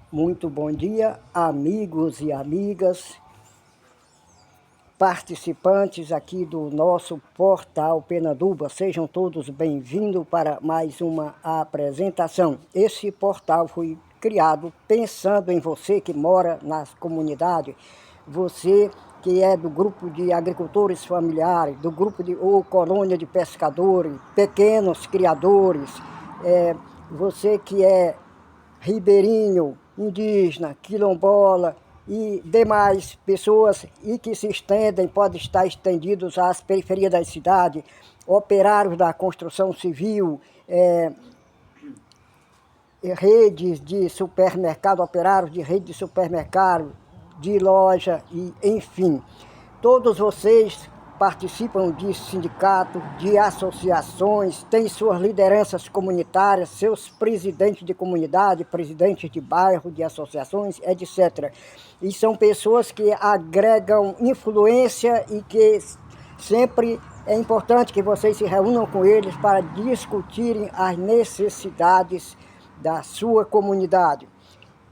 Muito bom dia, amigos e amigas, participantes aqui do nosso portal Penaduba. Sejam todos bem-vindos para mais uma apresentação. Esse portal foi criado pensando em você que mora nas comunidades, você que é do grupo de agricultores familiares, do grupo de ou colônia de pescadores, pequenos criadores, você que é ribeirinho, indígena, quilombola e demais pessoas e que se estendem, podem estar estendidos às periferias da cidade, operários da construção civil, redes de supermercado, operários de rede de supermercado, de loja e enfim. Todos vocês participam de sindicatos, de associações, têm suas lideranças comunitárias, seus presidentes de comunidade, presidentes de bairro, de associações, etc. E são pessoas que agregam influência e que sempre é importante que vocês se reúnam com eles para discutirem as necessidades da sua comunidade.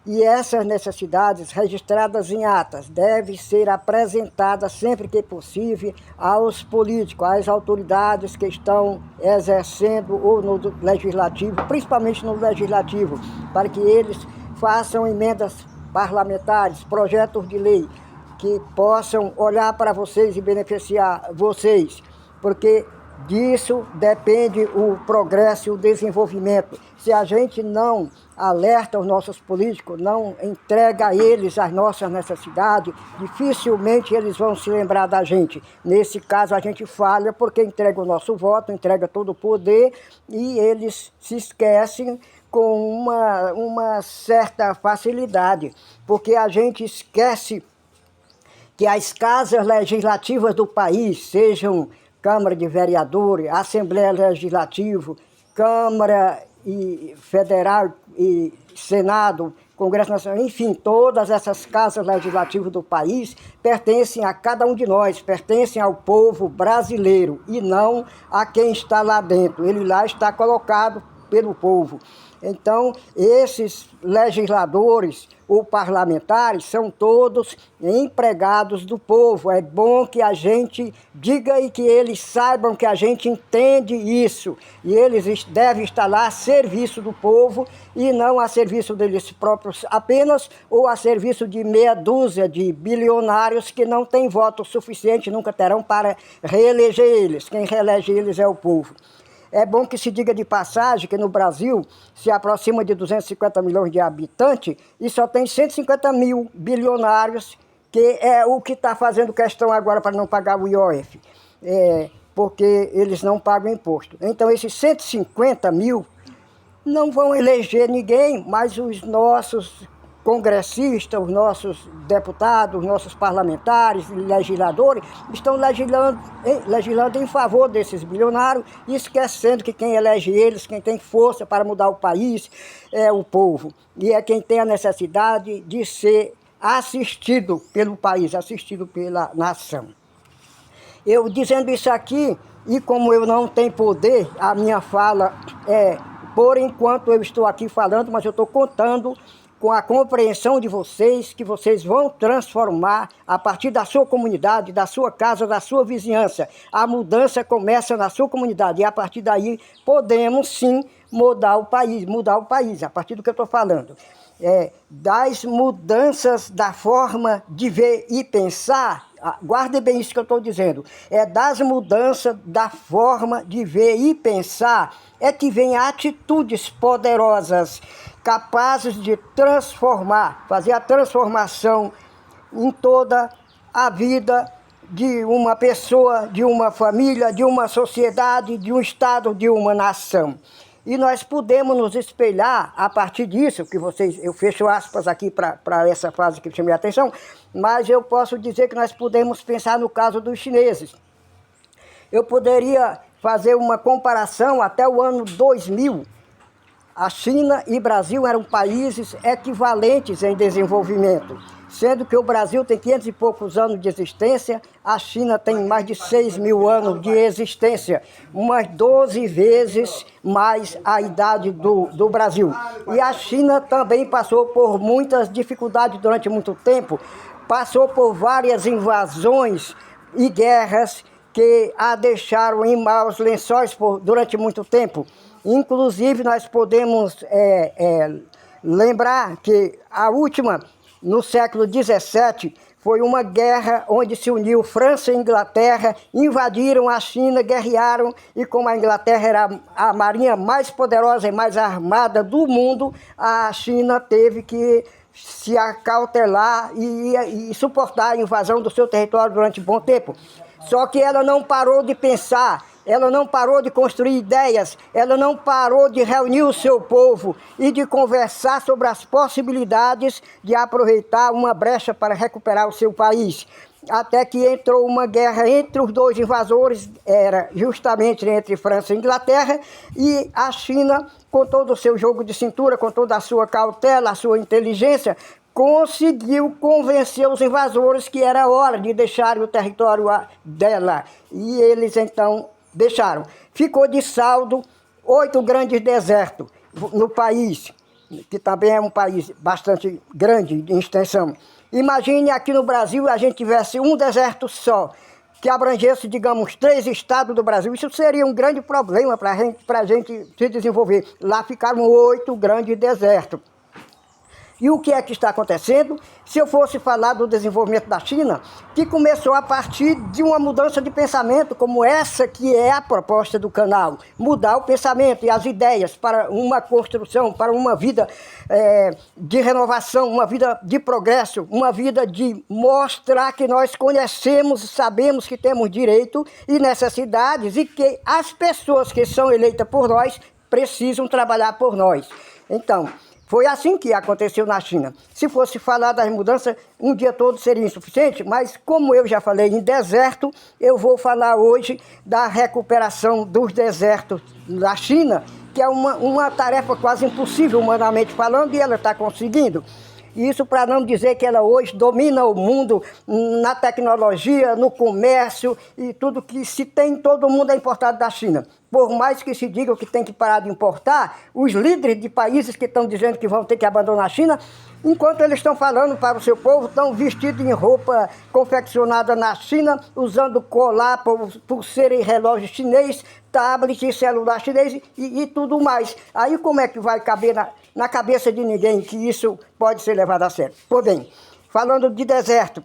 E essas necessidades registradas em atas devem ser apresentadas sempre que possível aos políticos, às autoridades que estão exercendo ou no legislativo, principalmente no legislativo, para que eles façam emendas parlamentares, projetos de lei que possam olhar para vocês e beneficiar vocês, porque disso depende o progresso e o desenvolvimento. Se a gente não alerta os nossos políticos, não entrega a eles as nossas necessidades, dificilmente eles vão se lembrar da gente. Nesse caso a gente falha porque entrega o nosso voto, entrega todo o poder e eles se esquecem com uma certa facilidade, porque a gente esquece que as casas legislativas do país, sejam Câmara de Vereadores, Assembleia Legislativa, Câmara Federal e Senado, Congresso Nacional, enfim, todas essas casas legislativas do país pertencem a cada um de nós, pertencem ao povo brasileiro e não a quem está lá dentro. Ele lá está colocado pelo povo. Então, esses legisladores ou parlamentares são todos empregados do povo. É bom que a gente diga e que eles saibam que a gente entende isso. E eles devem estar lá a serviço do povo e não a serviço deles próprios apenas ou a serviço de meia dúzia de bilionários que não têm voto suficiente, nunca terão para reeleger eles. Quem reelege eles é o povo. É bom que se diga de passagem que no Brasil se aproxima de 250 milhões de habitantes e só tem 150 mil bilionários, que é o que está fazendo questão agora para não pagar o IOF, porque eles não pagam imposto. Então esses 150 mil não vão eleger ninguém, mas os nossos congressistas, os nossos deputados, os nossos parlamentares, legisladores, estão legislando em favor desses bilionários, esquecendo que quem elege eles, quem tem força para mudar o país, é o povo. E é quem tem a necessidade de ser assistido pelo país, assistido pela nação. Eu dizendo isso aqui, e como eu não tenho poder, a minha fala por enquanto eu estou aqui falando, mas eu estou contando com a compreensão de vocês, que vocês vão transformar a partir da sua comunidade, da sua casa, da sua vizinhança. A mudança começa na sua comunidade e a partir daí podemos sim mudar o país, a partir do que eu estou falando. Das mudanças da forma de ver e pensar, guarde bem isso que eu estou dizendo, das mudanças da forma de ver e pensar, que vem atitudes poderosas, capazes de transformar, fazer a transformação em toda a vida de uma pessoa, de uma família, de uma sociedade, de um estado, de uma nação. E nós podemos nos espelhar a partir disso, que eu fecho aspas aqui para essa frase que chamei a atenção, mas eu posso dizer que nós podemos pensar no caso dos chineses. Eu poderia fazer uma comparação até o ano 2000. A China e o Brasil eram países equivalentes em desenvolvimento. sendo que o Brasil tem 500 e poucos anos de existência, a China tem mais de 6.000 anos de existência, umas 12 vezes mais a idade do Brasil. E a China também passou por muitas dificuldades durante muito tempo, passou por várias invasões e guerras que a deixaram em maus lençóis durante muito tempo. Inclusive, nós podemos lembrar que a última, no século XVII, foi uma guerra onde se uniu França e Inglaterra, invadiram a China, guerrearam, e como a Inglaterra era a marinha mais poderosa e mais armada do mundo, a China teve que se acautelar e suportar a invasão do seu território durante um bom tempo. Só que ela não parou de pensar, ela não parou de construir ideias, ela não parou de reunir o seu povo e de conversar sobre as possibilidades de aproveitar uma brecha para recuperar o seu país. Até que entrou uma guerra entre os dois invasores, era justamente entre França e Inglaterra, e a China, com todo o seu jogo de cintura, com toda a sua cautela, a sua inteligência, conseguiu convencer os invasores que era hora de deixarem o território dela. E eles então deixaram. Ficou de saldo 8 grandes desertos no país, que também é um país bastante grande em extensão. Imagine aqui no Brasil a gente tivesse um deserto só, que abrangesse, digamos, 3 estados do Brasil. Isso seria um grande problema para a gente se desenvolver. Lá ficaram 8 grandes desertos. E o que é que está acontecendo? Se eu fosse falar do desenvolvimento da China, que começou a partir de uma mudança de pensamento, como essa que é a proposta do canal. Mudar o pensamento e as ideias para uma construção, para uma vida de renovação, uma vida de progresso, uma vida de mostrar que nós conhecemos, sabemos que temos direito e necessidades e que as pessoas que são eleitas por nós precisam trabalhar por nós. Então, foi assim que aconteceu na China. Se fosse falar das mudanças, um dia todo seria insuficiente, mas como eu já falei em deserto, eu vou falar hoje da recuperação dos desertos da China, que é uma tarefa quase impossível, humanamente falando, e ela está conseguindo. Isso para não dizer que ela hoje domina o mundo na tecnologia, no comércio e tudo que se tem, todo mundo é importado da China. Por mais que se diga que tem que parar de importar, os líderes de países que estão dizendo que vão ter que abandonar a China, enquanto eles estão falando para o seu povo, estão vestidos em roupa confeccionada na China, usando colar, pulseira e relógio chinês, tablet e celular chinês e tudo mais. Aí como é que vai caber na cabeça de ninguém que isso pode ser levado a sério? Pois bem, falando de deserto,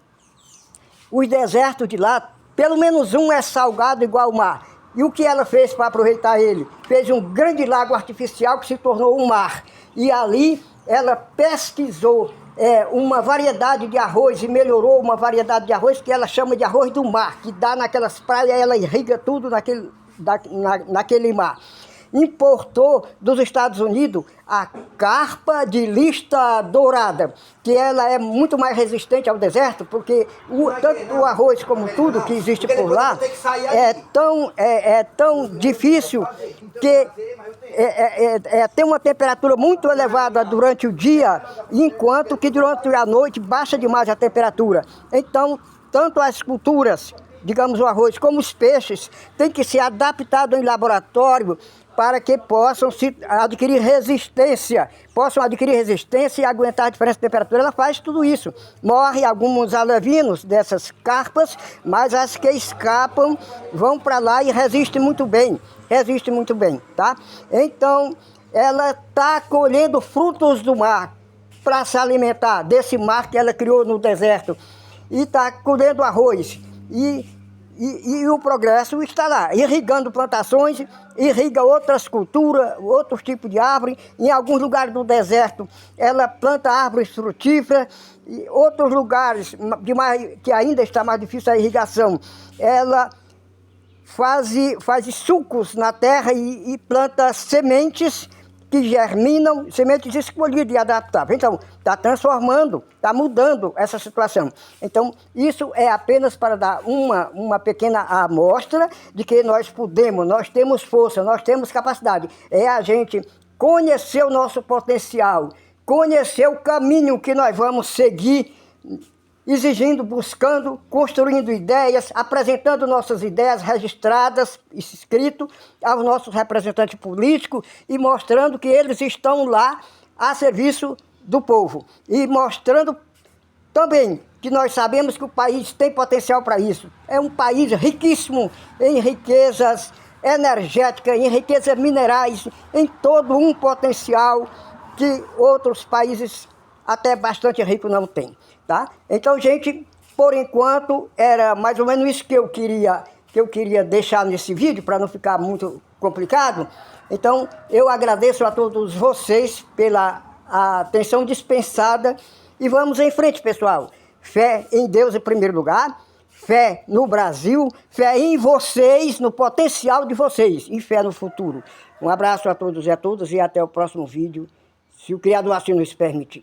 os desertos de lá, pelo menos um é salgado igual ao mar. E o que ela fez para aproveitar ele? Fez um grande lago artificial que se tornou um mar. E ali ela pesquisou uma variedade de arroz e melhorou uma variedade de arroz que ela chama de arroz do mar, que dá naquelas praias, ela irriga tudo naquele mar. Importou dos Estados Unidos a carpa de lista dourada, que ela é muito mais resistente ao deserto, porque tanto o arroz como tudo que existe por lá é tão difícil que tem uma temperatura muito elevada durante o dia, enquanto que durante a noite baixa demais a temperatura. Então, tanto as culturas, digamos o arroz, como os peixes, têm que ser adaptados em laboratório para que possam adquirir resistência e aguentar a diferença de temperatura. Ela faz tudo isso. Morre alguns alevinos dessas carpas, mas as que escapam vão para lá e resistem muito bem, tá? Então, ela está colhendo frutos do mar para se alimentar desse mar que ela criou no deserto e está colhendo arroz e o progresso está lá, irrigando plantações, irriga outras culturas, outros tipos de árvore. Em alguns lugares do deserto, ela planta árvores frutíferas, e outros lugares que ainda está mais difícil a irrigação, ela faz sulcos na terra e planta sementes que germinam, sementes escolhidas e adaptáveis. Então, está transformando, está mudando essa situação. Então, isso é apenas para dar uma pequena amostra de que nós temos força, nós temos capacidade. É a gente conhecer o nosso potencial, conhecer o caminho que nós vamos seguir exigindo, buscando, construindo ideias, apresentando nossas ideias registradas, escrito aos nossos representantes políticos e mostrando que eles estão lá a serviço do povo. E mostrando também que nós sabemos que o país tem potencial para isso. É um país riquíssimo em riquezas energéticas, em riquezas minerais, em todo um potencial que outros países até bastante ricos não têm, tá? Então, gente, por enquanto, era mais ou menos isso que eu queria deixar nesse vídeo, para não ficar muito complicado. Então, eu agradeço a todos vocês pela atenção dispensada e vamos em frente, pessoal. Fé em Deus em primeiro lugar, fé no Brasil, fé em vocês, no potencial de vocês e fé no futuro. Um abraço a todos e a todas e até o próximo vídeo, se o Criador assim nos permitir.